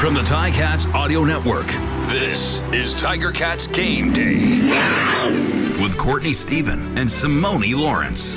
From the Ticats Audio Network, this is Tiger Cats Game Day with Courtney Stephen and Simoni Lawrence.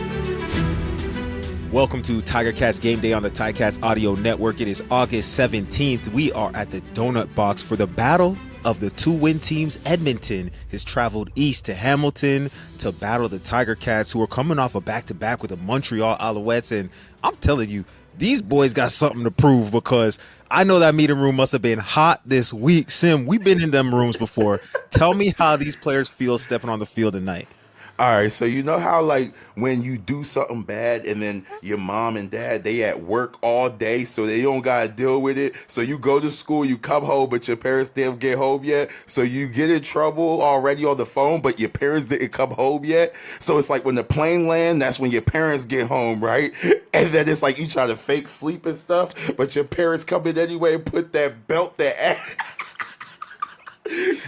Welcome to Tiger Cats Game Day on the Ticats Audio Network. It is August 17th. We are at the Donut Box for the battle of the two-win teams. Edmonton has traveled east to Hamilton to battle the Tiger Cats, who are coming off a back-to-back with the Montreal Alouettes. And I'm telling you, these boys got something to prove, because I know that meeting room must have been hot this week. Sim, we've been in them rooms before. Tell me how these players feel stepping on the field tonight. All right, so you know how, like, when you do something bad and then your mom and dad, they at work all day, so they don't got to deal with it. So you go to school, you come home, but your parents didn't get home yet. So you get in trouble already on the phone, but your parents didn't come home yet. So it's like when the plane land, that's when your parents get home, right? And then it's like you try to fake sleep and stuff, but your parents come in anyway and put that belt, that ass.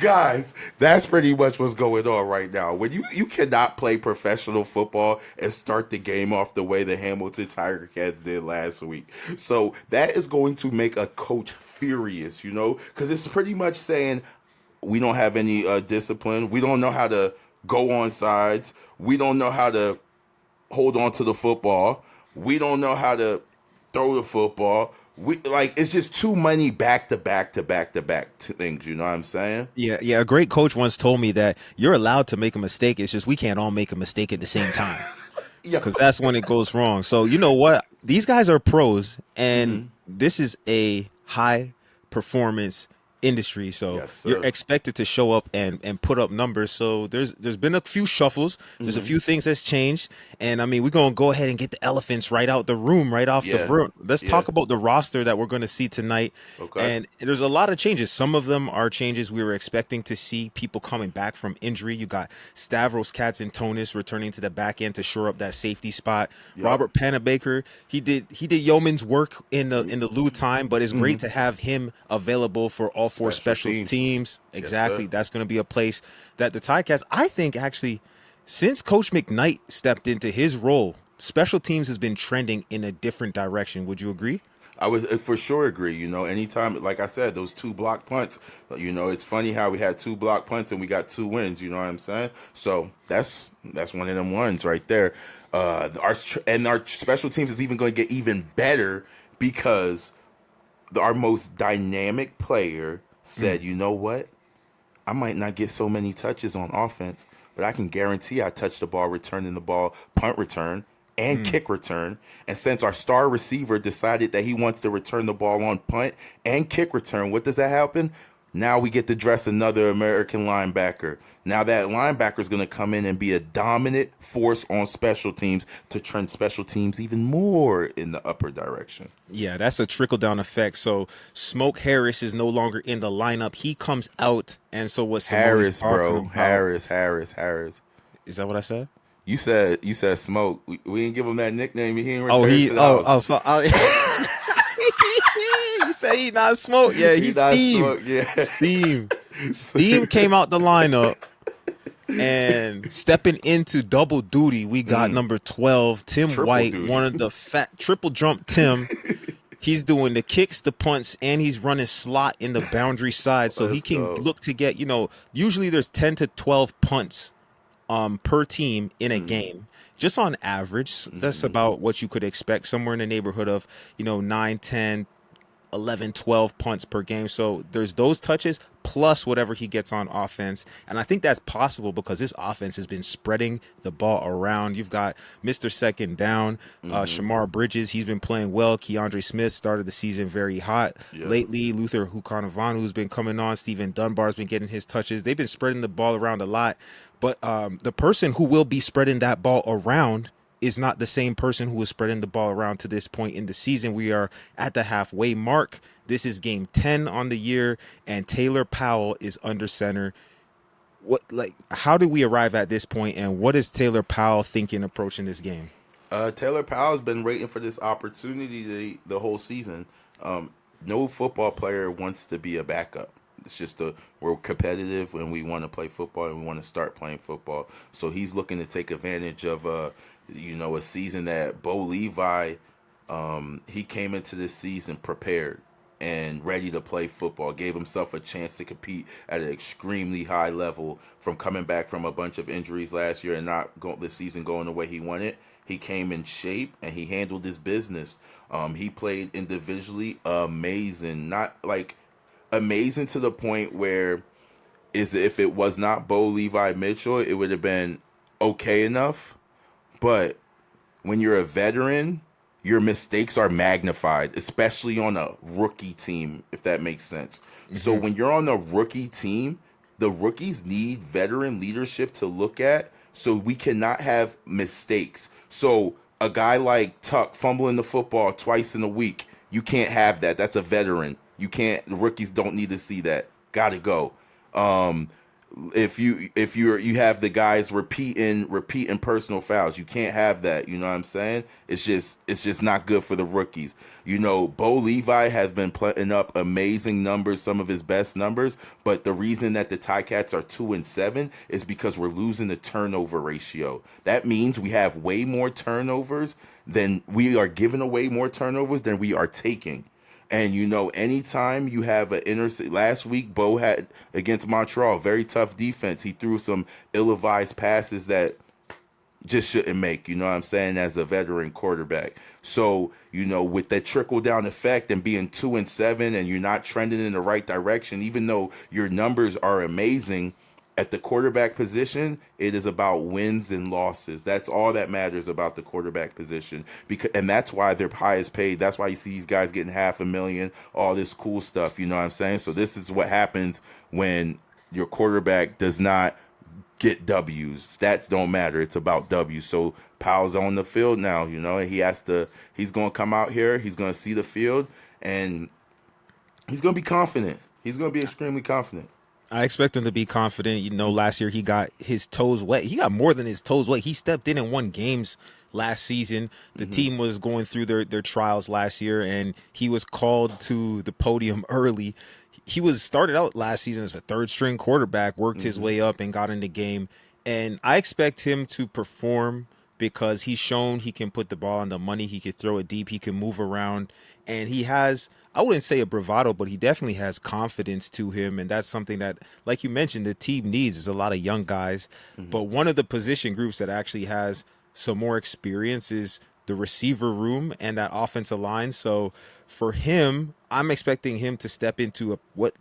Guys, that's pretty much what's going on right now. When you cannot play professional football and start the game off the way the Hamilton Tiger Cats did last week. So that is going to make a coach furious, you know, because it's pretty much saying we don't have any discipline. We don't know how to go on sides. We don't know how to hold on to the football. We don't know how to throw the football. It's just too many back to back things, you know what I'm saying? Yeah. A great coach once told me that you're allowed to make a mistake. It's just we can't all make a mistake at the same time. Yeah. Because that's when it goes wrong. So you know what? These guys are pros, and this is a high performance industry, so yes, you're expected to show up and put up numbers. So there's been a few shuffles. There's a few things that's changed, and I mean, we're gonna go ahead and get the elephants right out the room, right off the front. Let's talk about the roster that we're gonna see tonight. Okay. And there's a lot of changes. Some of them are changes we were expecting to see, people coming back from injury. You got Stavros Katsantonis returning to the back end to shore up that safety spot. Robert Panabaker, he did yeoman's work in the lieu time, but it's great to have him available for all four special teams. Exactly. Yes, that's going to be a place that the Ticats, I think, actually, since Coach McKnight stepped into his role, special teams has been trending in a different direction. Would you agree? I would for sure agree. You know, anytime, like I said, those two block punts, you know, it's funny how we had two block punts and we got 2 wins, you know what I'm saying? So that's one of them ones right there. Our special teams is even going to get even better, because our most dynamic player said, you know what? I might not get so many touches on offense, but I can guarantee I touch the ball, returning the ball, punt return, and kick return. And since our star receiver decided that he wants to return the ball on punt and kick return, what does that happen? Now we get to dress another American linebacker. Now that linebacker is going to come in and be a dominant force on special teams to trend special teams even more in the upper direction. Yeah, that's a trickle-down effect. So Smoke Harris is no longer in the lineup. He comes out, and so what Harris, bro. About, Harris. Is that what I said? You said Smoke. We didn't give him that nickname. He ain't You say he not Smoke. Yeah, he's Steam. Smoke, yeah. Steam came out the lineup, and stepping into double duty, we got number 12, Tim Triple White, duty. one of the triple jump Tim. He's doing the kicks, the punts, and he's running slot in the boundary side, so he can look to get, usually there's 10 to 12 punts per team in a game. Just on average, that's about what you could expect, somewhere in the neighborhood of, 9, 10, 11, 12 punts per game. So there's those touches plus whatever he gets on offense. And I think that's possible because this offense has been spreading the ball around. You've got Mr. Second Down, Shamar Bridges. He's been playing well. Keandre Smith started the season very hot. Lately, Luther Hukanavanu has been coming on. Steven Dunbar's been getting his touches. They've been spreading the ball around a lot. But the person who will be spreading that ball around is not the same person who was spreading the ball around to this point in the season. We are at the halfway mark. This is game 10 on the year, and Taylor Powell is under center. How did we arrive at this point, and what is Taylor Powell thinking approaching this game? Taylor Powell's been waiting for this opportunity the whole season. No football player wants to be a backup. It's just we're competitive and we want to play football and we want to start playing football. So he's looking to take advantage of a season that Bo Levi, he came into this season prepared. and ready to play football. Gave himself a chance to compete at an extremely high level from coming back from a bunch of injuries last year and not the season going the way he wanted. He came in shape and he handled his business. He played individually amazing, not like amazing to the point where if it was not Bo Levi Mitchell, it would have been okay enough. But when you're a veteran, your mistakes are magnified, especially on a rookie team, if that makes sense. Mm-hmm. So when you're on a rookie team, the rookies need veteran leadership to look at, so we cannot have mistakes. So a guy like Tuck fumbling the football twice in a week, you can't have that. That's a veteran. You can't. The rookies don't need to see that. Gotta go. If you have the guys repeating personal fouls, you can't have that. You know what I'm saying? It's just not good for the rookies. You know, Bo Levi has been putting up amazing numbers, some of his best numbers, but the reason that the Ticats are 2-7 is because we're losing the turnover ratio. That means we have way more turnovers than we are giving away, more turnovers than we are taking. And, you know, anytime you have an last week, Bo had against Montreal, very tough defense. He threw some ill-advised passes that just shouldn't make, you know what I'm saying, as a veteran quarterback. So, you know, with that trickle-down effect and being 2-7 and you're not trending in the right direction, even though your numbers are amazing, at the quarterback position, it is about wins and losses. That's all that matters about the quarterback position. And that's why they're highest paid. That's why you see these guys getting $500,000, all this cool stuff. You know what I'm saying? So this is what happens when your quarterback does not get W's. Stats don't matter. It's about W's. So Powell's on the field now, you know, and he's going to come out here. He's going to see the field, and he's going to be confident. He's going to be extremely confident. I expect him to be confident. You know, last year he got his toes wet. He got more than his toes wet. He stepped in and won games last season. The team was going through their trials last year, and he was called to the podium early. He was started out last season as a third-string quarterback, worked his way up and got in the game. And I expect him to perform because he's shown he can put the ball on the money. He can throw it deep. He can move around. And he has, I wouldn't say a bravado, but he definitely has confidence to him. And that's something that, like you mentioned, the team needs is a lot of young guys. But one of the position groups that actually has some more experience is the receiver room and that offensive line. So for him, I'm expecting him to step into what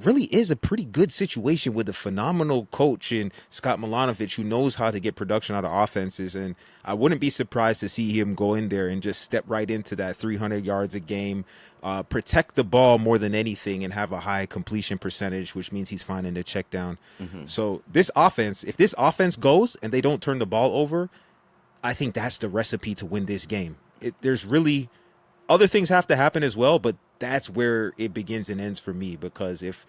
really is a pretty good situation with a phenomenal coach in Scott Milanovic, who knows how to get production out of offenses. And I wouldn't be surprised to see him go in there and just step right into that 300 yards a game, protect the ball more than anything, and have a high completion percentage, which means he's finding the check down. So this offense, if this offense goes and they don't turn the ball over, I think that's the recipe to win this game. There's really other things have to happen as well, but that's where it begins and ends for me, because if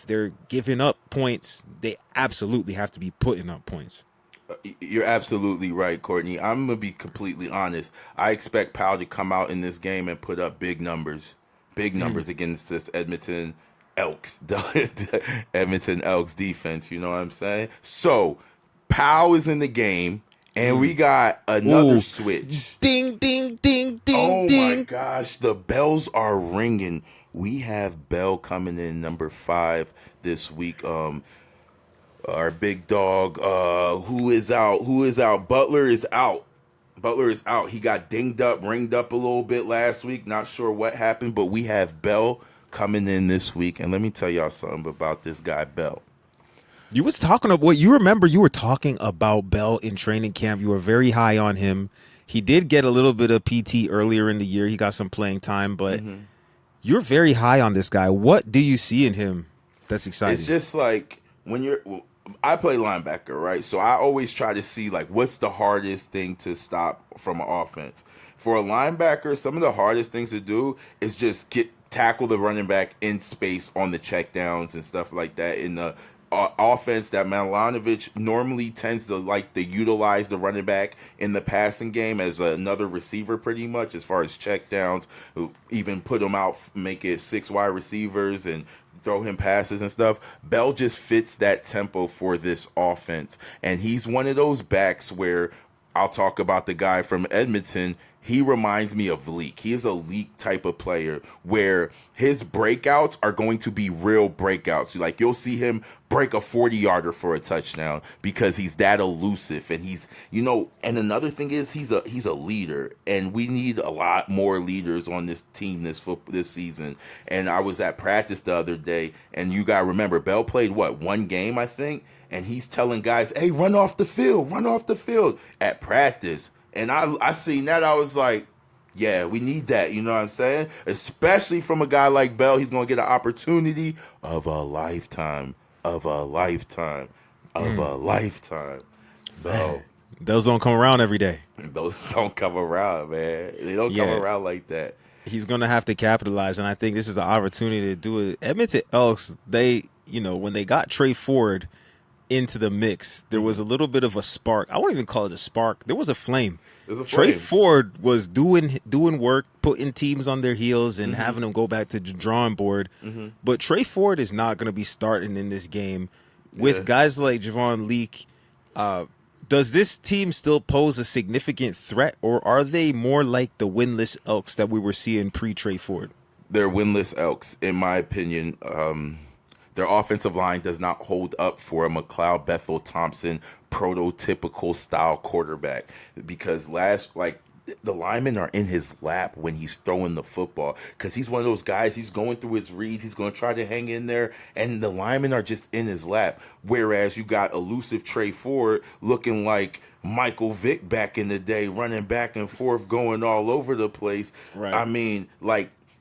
they're giving up points, they absolutely have to be putting up points. You're absolutely right, Courtney. I'm going to be completely honest. I expect Powell to come out in this game and put up big numbers against this Edmonton Elks, the Edmonton Elks defense, you know what I'm saying? So Powell is in the game. And we got another switch. Ding, ding, ding, ding, oh ding. Oh, my gosh. The bells are ringing. We have Bell coming in number 5 this week. Our big dog, who is out? Butler is out. He got ringed up a little bit last week. Not sure what happened, but we have Bell coming in this week. And let me tell y'all something about this guy, Bell. You was talking about, you remember you were talking about Bell in training camp. You were very high on him. He did get a little bit of PT earlier in the year. He got some playing time, but you're very high on this guy. What do you see in him that's exciting? It's just like I play linebacker, right? So I always try to see like what's the hardest thing to stop from an offense. For a linebacker, some of the hardest things to do is just tackle the running back in space on the checkdowns and stuff like that in the offense that Milanovic normally tends to like to utilize the running back in the passing game as another receiver pretty much as far as check downs, even put him out, make it 6 wide receivers and throw him passes and stuff. Bell just fits that tempo for this offense. And he's one of those backs where I'll talk about the guy from Edmonton. he reminds me of Leak. He is a Leak type of player where his breakouts are going to be real breakouts. Like, you'll see him break a 40-yarder for a touchdown because he's that elusive. And he's, and another thing is he's a leader, and we need a lot more leaders on this team this season. And I was at practice the other day, and you got to remember, Bell played one game, I think, and he's telling guys, hey, run off the field at practice. And I seen that, I was like, yeah, we need that, you know what I'm saying? Especially from a guy like Bell, he's going to get an opportunity of a lifetime. So man, those don't come around every day. Those don't come around, man. They don't come around like that. He's going to have to capitalize, and I think this is an opportunity to do it. Edmonton Elks, they, when they got Trey Ford into the mix, there was a little bit of a spark. I won't even call it a spark. There was a flame. Trey Ford was doing work, putting teams on their heels and having them go back to the drawing board. But Trey Ford is not going to be starting in this game with guys like Javon Leak. Does this team still pose a significant threat, or are they more like the winless Elks that we were seeing pre-Trey Ford? They're winless Elks, in my opinion. Their offensive line does not hold up for a McLeod Bethel Thompson prototypical style quarterback, because the linemen are in his lap when he's throwing the football, because he's one of those guys, he's going through his reads, he's going to try to hang in there, and the linemen are just in his lap. Whereas you got elusive Trey Ford looking like Michael Vick back in the day, running back and forth, going all over the place. Right. I mean,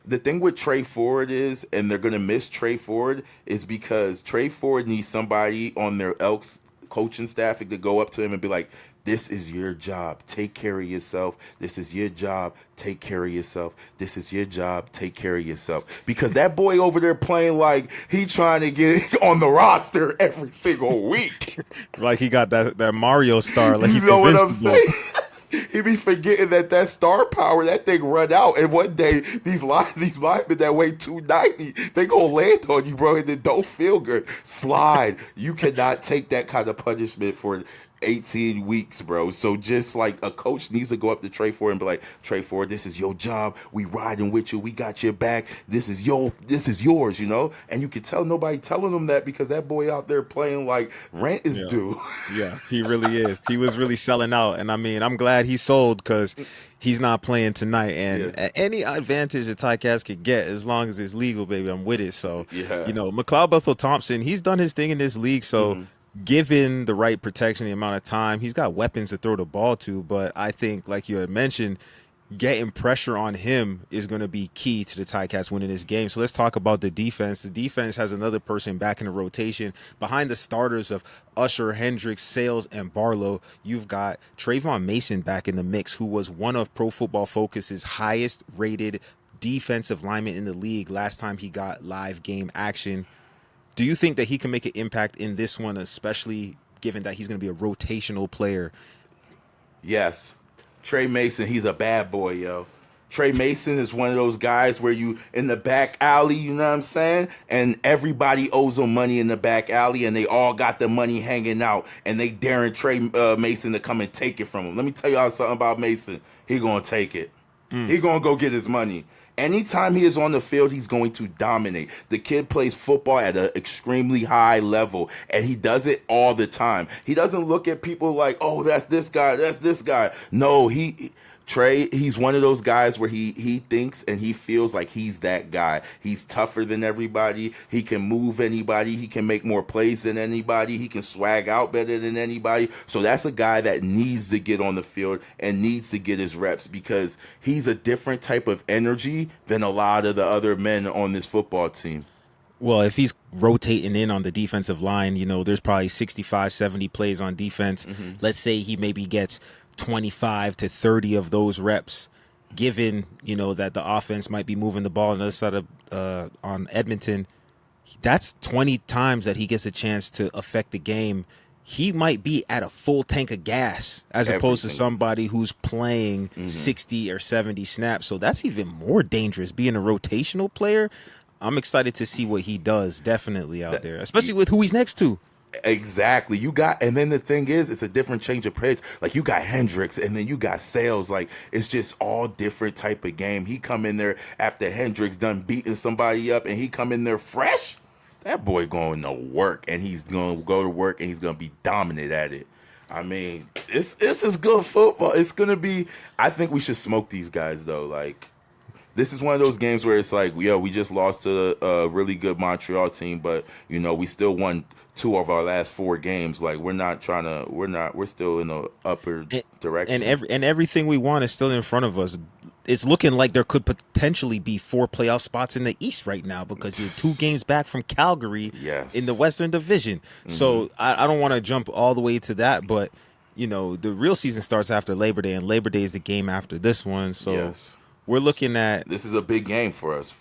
the thing with Trey Ford is, and they're going to miss Trey Ford, is because Trey Ford needs somebody on their Elks coaching staff to go up to him and be like, this is your job. Take care of yourself. This is your job. Take care of yourself. This is your job. Take care of yourself. Because that boy over there playing like he trying to get on the roster every single week. Like he got that Mario star. Like you know what I'm saying? He be forgetting that star power, that thing run out, and one day these linemen that weigh 290, they gonna land on you, bro, and it don't feel good. Slide. You cannot take that kind of punishment for 18 weeks, bro. So just like a coach needs to go up to Trey Ford and be like, Trey Ford, this is your job. We riding with you. We got your back. This is yours, And you can tell nobody telling him that, because that boy out there playing like rent is due. Yeah, he really is. He was really selling out. And I mean, I'm glad he sold, because he's not playing tonight. And any advantage that Ticats could get, as long as it's legal, baby, I'm with it. So, McLeod Bethel Thompson, he's done his thing in this league. So, given the right protection, the amount of time, he's got weapons to throw the ball to. But I think, like you had mentioned, getting pressure on him is going to be key to the Ticats winning this game. So let's talk about the defense. The defense has another person back in the rotation. Behind the starters of Usher, Hendricks, Sales, and Barlow, you've got Trayvon Mason back in the mix, who was one of Pro Football Focus's highest rated defensive linemen in the league last time he got live game action. Do you think that he can make an impact in this one, especially given that he's going to be a rotational player? Yes. Trey Mason, he's a bad boy, yo. Trey Mason is one of those guys where you in the back alley, you know what I'm saying? And everybody owes him money in the back alley, and they all got the money hanging out, and they daring Trey Mason to come and take it from him. Let me tell y'all something about Mason. He going to take it. He going to go get his money. Anytime he is on the field, he's going to dominate. The kid plays football at an extremely high level, and he does it all the time. He doesn't look at people like, oh, that's this guy, that's this guy. No, Trey, he's one of those guys where he thinks and he feels like he's that guy. He's tougher than everybody. He can move anybody. He can make more plays than anybody. He can swag out better than anybody. So that's a guy that needs to get on the field and needs to get his reps, because he's a different type of energy than a lot of the other men on this football team. Well, if he's rotating in on the defensive line, there's probably 65, 70 plays on defense. Let's say he maybe gets 25 to 30 of those reps, given, that the offense might be moving the ball on the other side of on Edmonton. That's 20 times that he gets a chance to affect the game. He might be at a full tank of gas as opposed to somebody who's playing 60 or 70 snaps. So that's even more dangerous, being a rotational player. I'm excited to see what he does definitely out there, especially with who he's next to. Exactly. And then the thing is, it's a different change of pace. Like you got Hendricks, and then you got Sales. Like it's just all different type of game. He come in there after Hendricks done beating somebody up, and he come in there fresh. That boy going to work, and he's going to go to work, and he's going to be dominant at it. I mean, this is good football. It's going to be. I think we should smoke these guys though. Like this is one of those games where it's like, yeah, we just lost to a really good Montreal team, but we still won 2 of our last 4 games. Like we're still in the upper direction. And everything we want is still in front of us. It's looking like there could potentially be 4 playoff spots in the East right now because you're 2 games back from Calgary in the Western Division. Mm-hmm. So I don't want to jump all the way to that, but the real season starts after Labor Day, and Labor Day is the game after this one. So we're looking at, this is a big game for us.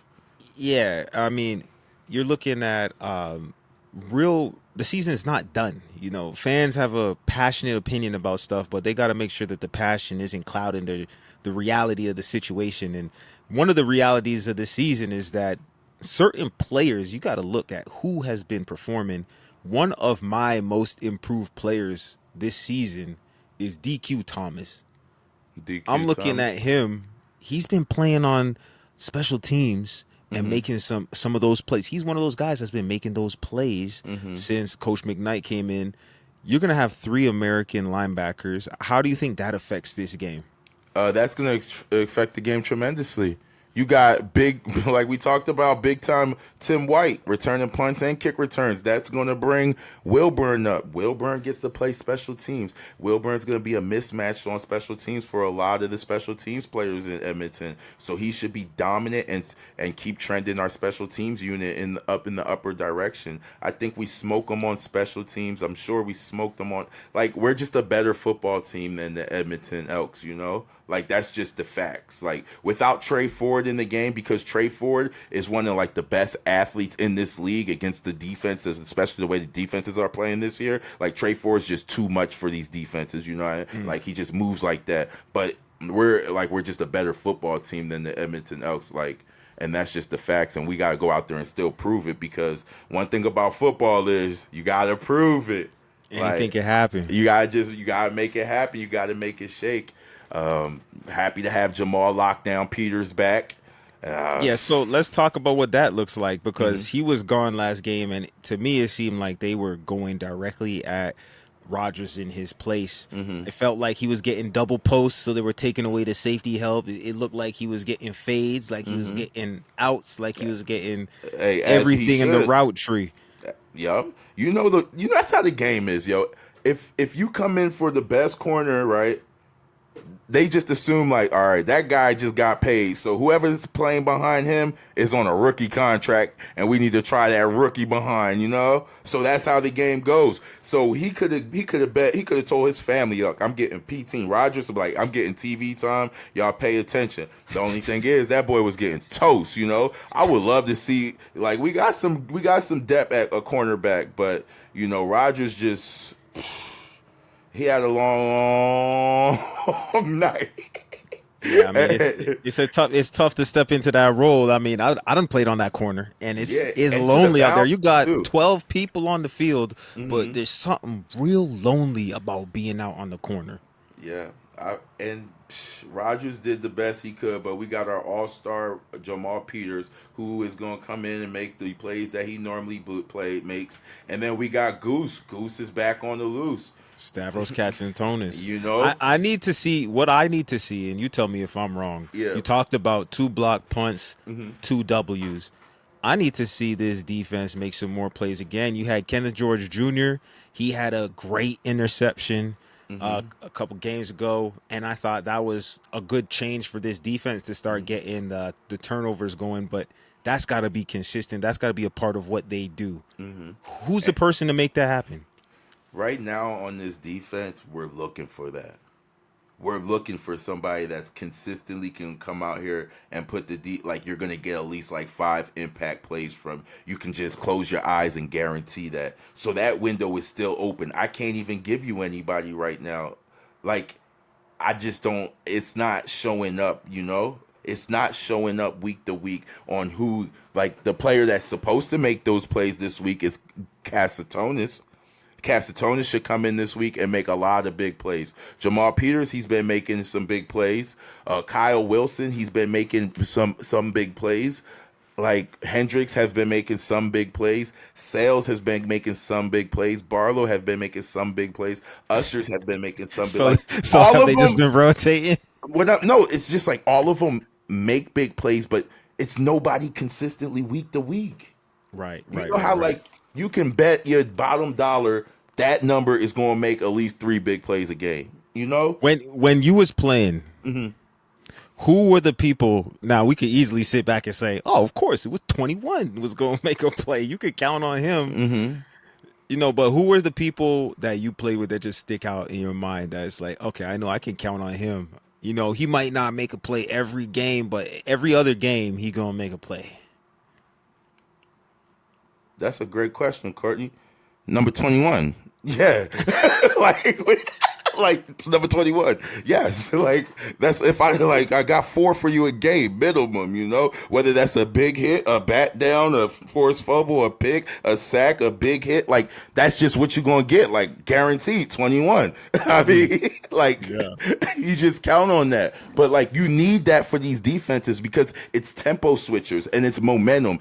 Yeah, I mean, you're looking at the season is not done. Fans have a passionate opinion about stuff, but they got to make sure that the passion isn't clouding the reality of the situation. And one of the realities of the season is that certain players, you got to look at who has been performing. One of my most improved players this season is DQ Thomas. I'm looking at him. He's been playing on special teams and making some of those plays. He's one of those guys that's been making those plays since Coach McKnight came in. You're going to have 3 American linebackers. How do you think that affects this game? That's going to affect the game tremendously. You got like we talked about, big-time Tim White returning punts and kick returns. That's going to bring Wilburn up. Wilburn gets to play special teams. Wilburn's going to be a mismatch on special teams for a lot of the special teams players in Edmonton. So he should be dominant and keep trending our special teams unit up in the upper direction. I think we smoke them on special teams. I'm sure we smoked them on. Like, we're just a better football team than the Edmonton Elks, Like, that's just the facts. Like, without Trey Ford in the game, because Trey Ford is one of, like, the best athletes in this league against the defenses, especially the way the defenses are playing this year. Like, Trey Ford is just too much for these defenses, Like, he just moves like that. But we're just a better football team than the Edmonton Elks, like, and that's just the facts. And we got to go out there and still prove it, because one thing about football is you got to prove it. Anything can happen. You gotta make it happen. You got to make it shake. Happy to have Jamal Lockdown Peters back. So let's talk about what that looks like, because he was gone last game, and to me it seemed like they were going directly at Rodgers in his place. It felt like he was getting double posts, so they were taking away the safety help. It looked like he was getting fades, like he was getting outs, like he was getting everything in the route tree. Yup. That's how the game is, yo. If you come in for the best corner, right, they just assume, like, all right, that guy just got paid, so whoever's playing behind him is on a rookie contract, and we need to try that rookie behind, So that's how the game goes. So he could have told his family, look, I'm getting PT. Rodgers was like, I'm getting TV time. Y'all pay attention. The only thing is that boy was getting toast. I would love to see, like, we got some depth at a cornerback, but Rodgers just. He had a long night. Yeah, I mean, it's tough to step into that role. I mean, I done played on that corner, and it's lonely out there. You got 12 people on the field, but there's something real lonely about being out on the corner. Yeah, and Rodgers did the best he could, but we got our all-star Jamal Peters, who is going to come in and make the plays that he normally makes, and then we got Goose. Goose is back on the loose. Stavros Katsantonis. I need to see what I need to see, and you tell me if I'm wrong. Yeah. You talked about 2 block punts, 2 W's. I need to see this defense make some more plays again. You had Kenneth George Jr. He had a great interception a couple games ago, and I thought that was a good change for this defense to start getting the turnovers going, but that's got to be consistent. That's got to be a part of what they do. Who's the person to make that happen? Right now on this defense, we're looking for that. We're looking for somebody that's consistently can come out here and put like you're going to get at least like 5 impact plays from. You can just close your eyes and guarantee that. So that window is still open. I can't even give you anybody right now. Like, I just don't, it's not showing up, It's not showing up week to week on who, like, the player that's supposed to make those plays this week is Katsantonis. Katsantonis should come in this week and make a lot of big plays. Jamal Peters, he's been making some big plays. Kyle Wilson, he's been making some big plays. Like Hendricks has been making some big plays. Sales has been making some big plays. Barlow has been making some big plays. Ushers have been making some big plays. So have they just been rotating? No, it's just like all of them make big plays, but it's nobody consistently week to week. Right. You know how like you can bet your bottom dollar that number is going to make at least 3 big plays a game. You know, when you was playing. Mm-hmm. Who were the people? Now we could easily sit back and say, "Oh, of course, it was 21 was going to make a play." You could count on him, But who were the people that you played with that just stick out in your mind? That it's like, okay, I know I can count on him. He might not make a play every game, but every other game he gonna make a play. That's a great question, Courtney. Number 21, yeah, like it's number 21. Yes. Like that's if I got 4 for you a game minimum, whether that's a big hit, a bat down, a forced fumble, a pick, a sack, a big hit, like that's just what you're going to get, like guaranteed 21. I mean, you just count on that. But like you need that for these defenses because it's tempo switchers and it's momentum.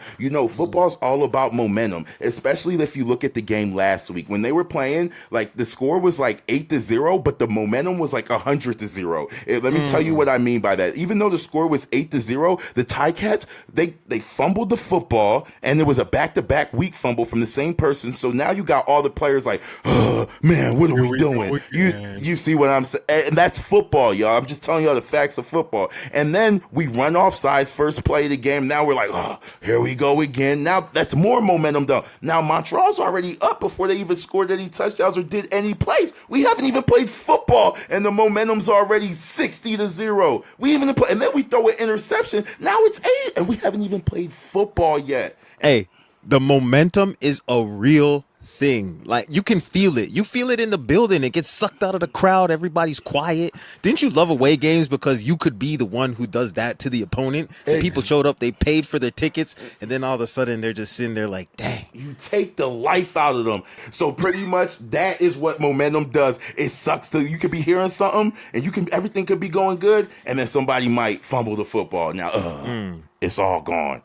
Football's all about momentum, especially if you look at the game last week when they were playing, like the score was like 8-0, but the momentum was like 100-0. Let me tell you what I mean by that. Even though the score was 8-0, the Ticats, they fumbled the football, and there was a back-to-back week fumble from the same person. So now you got all the players like, oh, man, what are we doing? You see what I'm saying? And that's football, y'all. I'm just telling y'all the facts of football. And then we run off sides first play of the game. Now we're like, oh, here we go again. Now that's more momentum done. Now Montreal's already up before they even scored any touchdowns or did any plays. We haven't even played football and the momentum's already 60-0. We even play, and then we throw an interception. Now it's 8, and we haven't even played football yet. Hey, the momentum is a real thing. Like you can feel it. You feel it in the building. It gets sucked out of the crowd. Everybody's quiet. Didn't you love away games because you could be the one who does that to the opponent? And people showed up, they paid for their tickets, and then all of a sudden they're just sitting there like, dang. You take the life out of them. So pretty much that is what momentum does. It sucks to you could be hearing something and everything could be going good, and then somebody might fumble the football. Now it's all gone.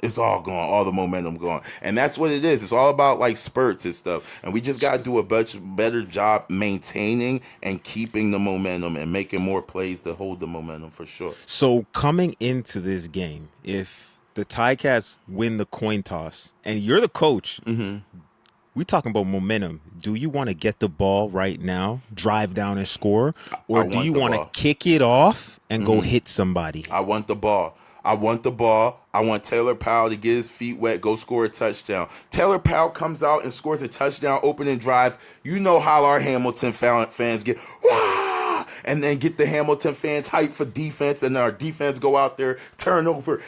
It's all gone. All the momentum gone. And that's what it is. It's all about like spurts and stuff. And we just got to do a better job maintaining and keeping the momentum and making more plays to hold the momentum for sure. So coming into this game, if the Ticats win the coin toss and you're the coach, we talking about momentum. Do you want to get the ball right now, drive down and score? Or do you want to kick it off and go hit somebody? I want the ball. I want the ball. I want Taylor Powell to get his feet wet, go score a touchdown. Taylor Powell comes out and scores a touchdown, opening drive. You know how our Hamilton fans get, wah! And then get the Hamilton fans hyped for defense, and our defense go out there, turnover.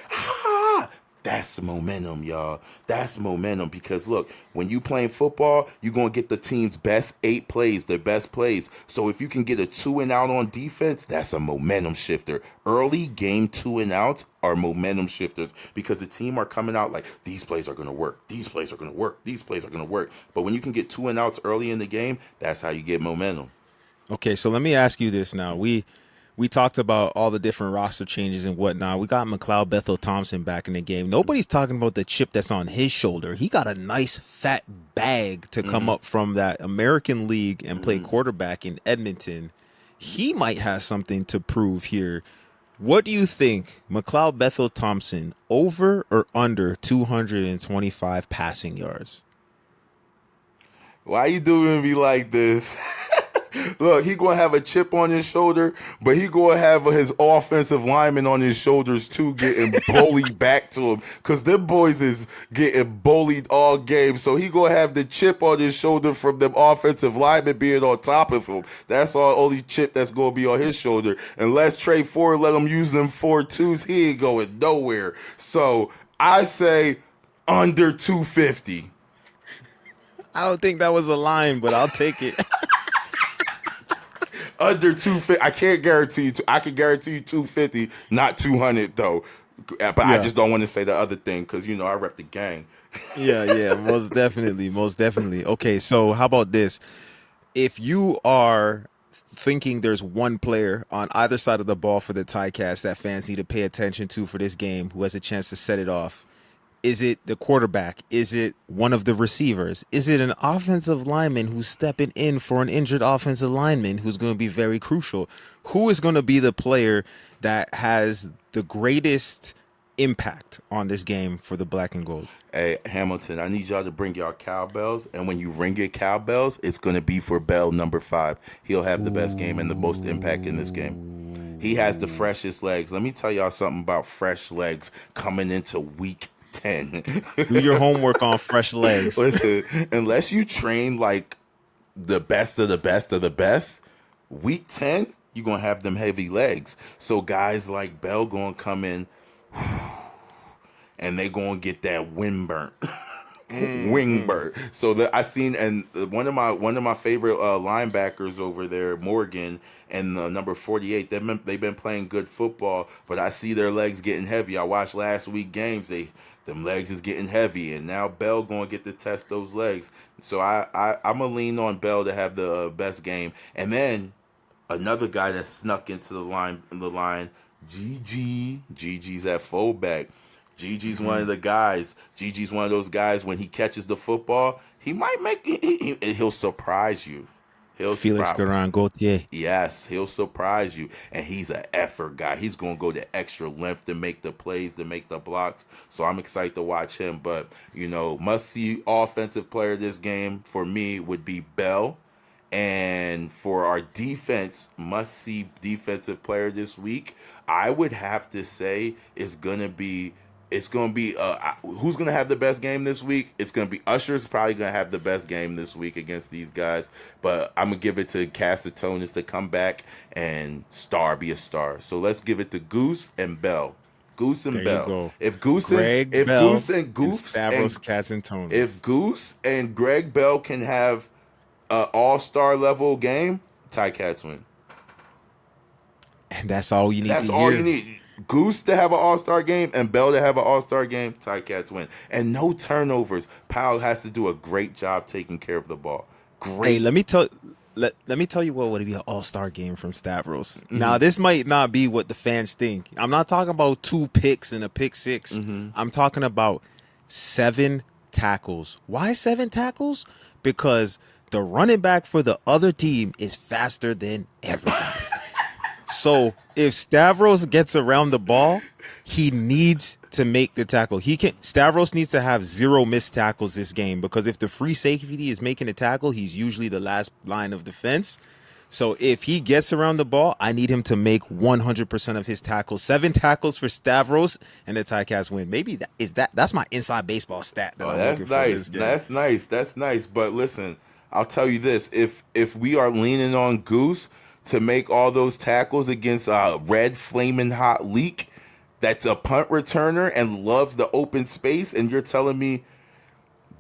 That's momentum, y'all. That's momentum because, look, when you playing football, you're going to get the team's best 8 plays, their best plays. So if you can get a 2-and-out on defense, that's a momentum shifter. Early game 2-and-outs are momentum shifters because the team are coming out like, these plays are going to work. These plays are going to work. These plays are going to work. But when you can get 2-and-outs early in the game, that's how you get momentum. Okay, so let me ask you this now. We talked about all the different roster changes and whatnot. We got McLeod Bethel-Thompson back in the game. Nobody's talking about the chip that's on his shoulder. He got a nice fat bag to come up from that American League and play quarterback in Edmonton. He might have something to prove here. What do you think, McLeod Bethel-Thompson, over or under 225 passing yards? Why you doing me like this? Look, he going to have a chip on his shoulder, but he going to have his offensive lineman on his shoulders too getting bullied back to him because them boys is getting bullied all game. So he going to have the chip on his shoulder from them offensive linemen being on top of him. That's all only chip that's going to be on his shoulder. Unless Trey Ford let him use them 4.2s, he ain't going nowhere. So I say under 250. I don't think that was a line, but I'll take it. Under 250, I can't guarantee you. I can guarantee you 250, not 200 though. But I just don't want to say the other thing because, you know, I rep the gang. Yeah, most definitely, most definitely. Okay, so how about this? If you are thinking there's one player on either side of the ball for the Ticats that fans need to pay attention to for this game who has a chance to set it off, is it the quarterback? Is it one of the receivers? Is it an offensive lineman who's stepping in for an injured offensive lineman who's going to be very crucial? Who is going to be the player that has the greatest impact on this game for the black and gold? Hey, Hamilton, I need y'all to bring y'all cowbells, and when you ring your cowbells, it's going to be for Bell number 5. He'll have the best game and the most impact in this game. He has the freshest legs. Let me tell y'all something about fresh legs coming into week 10. Do your homework on fresh legs. Listen, unless you train like the best of the best of the best, week 10, you're going to have them heavy legs. So guys like Bell going to come in and they going to get that wind burnt. Wing burnt. So that I seen, and one of my favorite linebackers over there, Morgan, and number 48. They've been playing good football, but I see their legs getting heavy. I watched last week games. Them legs is getting heavy, and now Bell going to get to test those legs. So I'm gonna lean on Bell to have the best game, and then another guy that snuck into the line, GG's at fullback. Gigi's one of the guys. Gigi's one of those guys, when he catches the football, he might make he'll surprise you. Felix Gauthier. Yes, he'll surprise you. And he's an effort guy. He's going to go the extra length to make the plays, to make the blocks. So I'm excited to watch him. But, you know, must-see offensive player this game for me would be Bell. And for our defense, must-see defensive player this week, I would have to say it's going to be who's going to have the best game this week? It's going to be Usher's probably going to have the best game this week against these guys. But I'm going to give it to Katsantonis to come back and be a star. So let's give it to Goose and Bell. Goose and there Bell. You go. If Goose and Stavros Katsantonis. If Goose and Greg Bell can have an all-star level game, Ticats win. And that's all you need. That's all you need. Goose to have an all-star game and Bell to have an all-star game, Ticats win. And no turnovers. Powell has to do a great job taking care of the ball. Great. Hey, let me tell you what would be an all-star game from Stavros. Mm-hmm. Now, this might not be what the fans think. I'm not talking about 2 picks and a pick 6. Mm-hmm. I'm talking about 7 tackles. Why 7 tackles? Because the running back for the other team is faster than everybody. So if Stavros gets around the ball, he needs to make the tackle. Stavros needs to have 0 missed tackles this game, because if the free safety is making a tackle, he's usually the last line of defense. So if he gets around the ball, I need him to make 100% of his tackles. 7 tackles for Stavros, and the Ticats win. Maybe that's my inside baseball stat that I'm looking for this game. That's nice. But listen, I'll tell you this: if we are leaning on Goose to make all those tackles against red flaming hot leak that's a punt returner and loves the open space, and you're telling me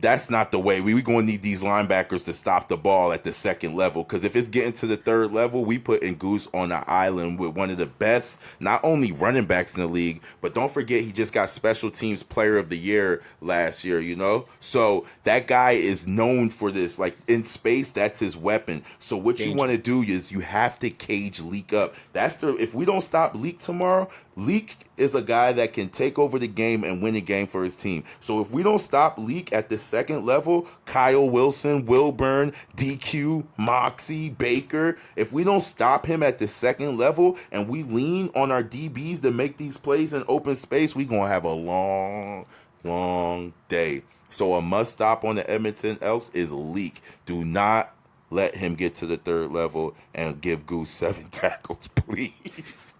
that's not the way. We're going to need these linebackers to stop the ball at the second level, because if it's getting to the third level, we put in Goose on an island with one of the best, not only running backs in the league, but don't forget he just got special teams player of the year last year, you know? So that guy is known for this. Like, in space, that's his weapon. So what you want to do is you have to cage Leak up. If we don't stop Leak tomorrow, Leak is a guy that can take over the game and win a game for his team. So if we don't stop Leak at the second level, Kyle Wilson, Wilburn, DQ, Moxie, Baker, if we don't stop him at the second level and we lean on our DBs to make these plays in open space, we're going to have a long, long day. So a must stop on the Edmonton Elks is Leak. Do not let him get to the third level and give Goose 7 tackles, please.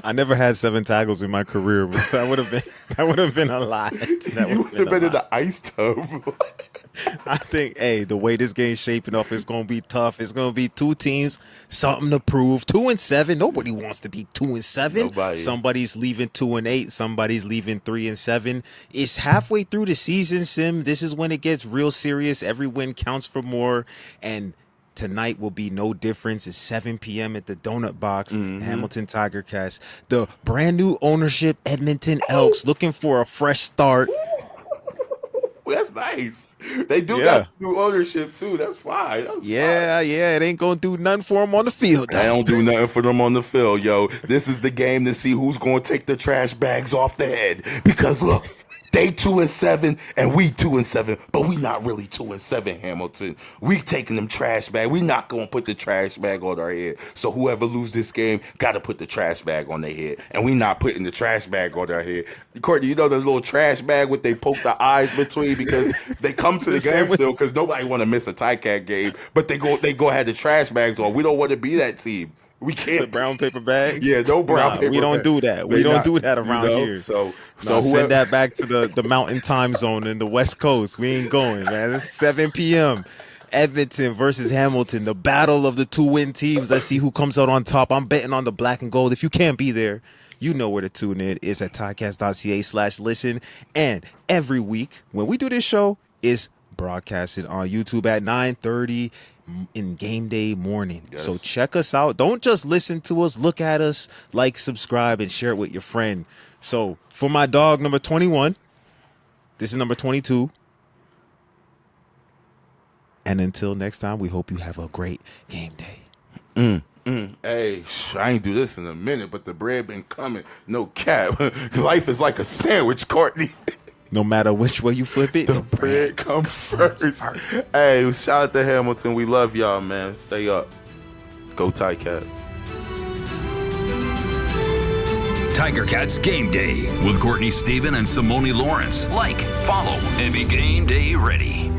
I never had 7 tackles in my career, but that would have been a lot. You would have been in the ice tub. I think, the way this game's shaping up, it's going to be tough. It's going to be 2 teams, something to prove. 2-7. Nobody wants to be 2-7. Nobody. Somebody's leaving 2-8. Somebody's leaving 3-7. It's halfway through the season, Sim. This is when it gets real serious. Every win counts for more, and Tonight will be no difference. It's 7 p.m. at the Donut Box, Hamilton Tiger Cats. The brand new ownership Edmonton Elks looking for a fresh start. That's nice. They do got new ownership too. That's fine. That's fine. It ain't gonna do nothing for them on the field. They don't do nothing for them on the field, yo. This is the game to see who's gonna take the trash bags off the head. Because look, they 2-7 and we 2-7, but we not really 2-7, Hamilton. We taking them trash bag. We not gonna put the trash bag on our head. So whoever lose this game gotta put the trash bag on their head. And we not putting the trash bag on our head. Courtney, you know the little trash bag with they poke the eyes between because they come to the game still because nobody want to miss a Cat game, but they go have the trash bags on. We don't want to be that team. We can't. The brown paper bags? Yeah, no brown paper. We don't do that. We don't do that around here. So send that back to the mountain time zone in the West Coast. We ain't going, man. It's 7 p.m. Edmonton versus Hamilton, the battle of the 2-win teams. Let's see who comes out on top. I'm betting on the black and gold. If you can't be there, you know where to tune in. It's at tidecast.ca/listen. And every week when we do this show, it's broadcasted on YouTube at 9:30 in game day morning. Yes. So check us out. Don't just listen to us. Look at us, like, subscribe, and share it with your friend. So for my dog, number 21, this is number 22. And until next time, we hope you have a great game day. Hey, I ain't do this in a minute, but the bread been coming. No cap. Life is like a sandwich, Courtney. No matter which way you flip it, the bread come first. Hey, shout out to Hamilton. We love y'all, man. Stay up. Go Ticats. Tiger Cats Game Day with Courtney Stephen and Simoni Lawrence. Like, follow, and be game day ready.